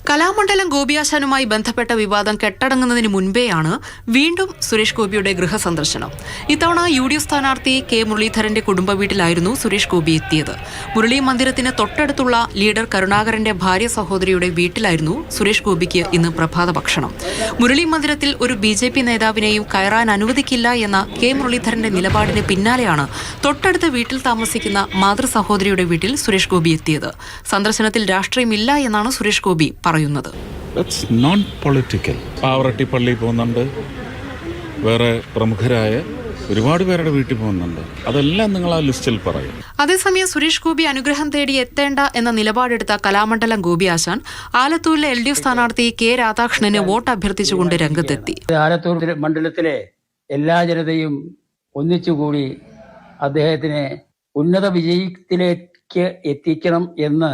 കലാമണ്ഡലം ഗോപിയാശാനുമായി ബന്ധപ്പെട്ട വിവാദം കെട്ടടങ്ങുന്നതിന് മുൻപേയാണ് വീണ്ടും സുരേഷ് ഗോപിയുടെ ഗൃഹസന്ദർശനം. ഇത്തവണ UDF സ്ഥാനാർത്ഥി കെ മുരളീധരന്റെ കുടുംബ വീട്ടിലായിരുന്നു സുരേഷ് ഗോപി എത്തിയത്. മുരളി മന്ദിരത്തിന് തൊട്ടടുത്തുള്ള ലീഡർ കരുണാകരന്റെ ഭാര്യ സഹോദരിയുടെ വീട്ടിലായിരുന്നു സുരേഷ് ഗോപിക്ക് ഇന്ന് പ്രഭാത ഭക്ഷണം. മുരളി മന്ദിരത്തിൽ ഒരു BJP നേതാവിനെയും കയറാൻ അനുവദിക്കില്ല എന്ന കെ മുരളീധരന്റെ നിലപാടിന് പിന്നാലെയാണ് തൊട്ടടുത്ത വീട്ടിൽ താമസിക്കുന്ന മാതൃ സഹോദരിയുടെ വീട്ടിൽ സുരേഷ് ഗോപി എത്തിയത്. സന്ദർശനത്തിൽ രാഷ്ട്രീയമില്ല എന്നാണ് സുരേഷ് ഗോപി പറയുന്നത്. Non political. പാവറട്ടി പള്ളി പോകുന്നുണ്ട്, വേറെ പ്രമുഖരായ ഒരുപാട് പേരുടെ വീട്ടിൽ പോകുന്നുണ്ട്. അതെല്ലാം നിങ്ങൾ ആ ലിസ്റ്റിൽ പറയും. അതേസമയം സുരേഷ് ഗോപി അനുഗ്രഹം തേടി എത്തേണ്ട എന്ന നിലപാടെടുത്ത കലാമണ്ഡലം ഗോപിയാശാൻ ആലത്തൂരിലെ LDF സ്ഥാനാർത്ഥി കെ രാധാകൃഷ്ണന് വോട്ട് അഭ്യർത്ഥിച്ചുകൊണ്ട് രംഗത്തെത്തി. ആലത്തൂർ മണ്ഡലത്തിലെ എല്ലാ ജനതയും ഒന്നിച്ചുകൂടി അദ്ദേഹത്തിനെ ഉന്നത വിജയത്തിലേക്ക് എത്തിക്കണം എന്ന്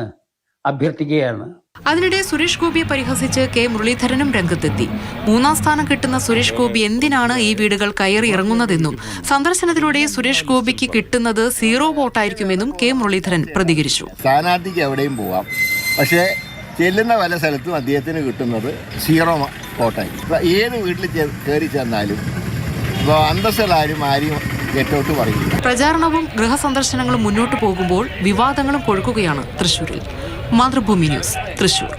അഭ്യർത്ഥിക്കുകയാണ്. അതിനിടെ സുരേഷ് ഗോപിയെ പരിഹസിച്ച് കെ മുരളീധരനും രംഗത്തെത്തി. 3ാം സ്ഥാനം കിട്ടുന്ന സുരേഷ് ഗോപി എന്തിനാണ് ഈ വീടുകൾ കയറി ഇറങ്ങുന്നതെന്നും സന്ദർശനത്തിലൂടെ സുരേഷ് ഗോപിക്ക് കിട്ടുന്നത് 0 വോട്ടായിരിക്കുമെന്നും കെ മുരളീധരൻ പ്രതികരിച്ചു. സ്ഥാനാർത്ഥിക്ക് എവിടെയും പോവാം, പക്ഷേ ചെല്ലുന്ന പല സ്ഥലത്തും അദ്ദേഹത്തിന് കിട്ടുന്നത് 0 വോട്ടായിരിക്കും. ഏത് വീട്ടിൽ കയറി ചെന്നാലും അന്തസ്സുകാരും ആരും ഗെറ്റൗട്ട് പറയില്ല. പ്രചാരണവും ഗൃഹസന്ദർശനങ്ങളും മുന്നോട്ടു പോകുമ്പോൾ വിവാദങ്ങളും കൊഴുക്കുകയാണ് തൃശൂരിൽ. മാതൃഭൂമി ന്യൂസ്, തൃശൂർ.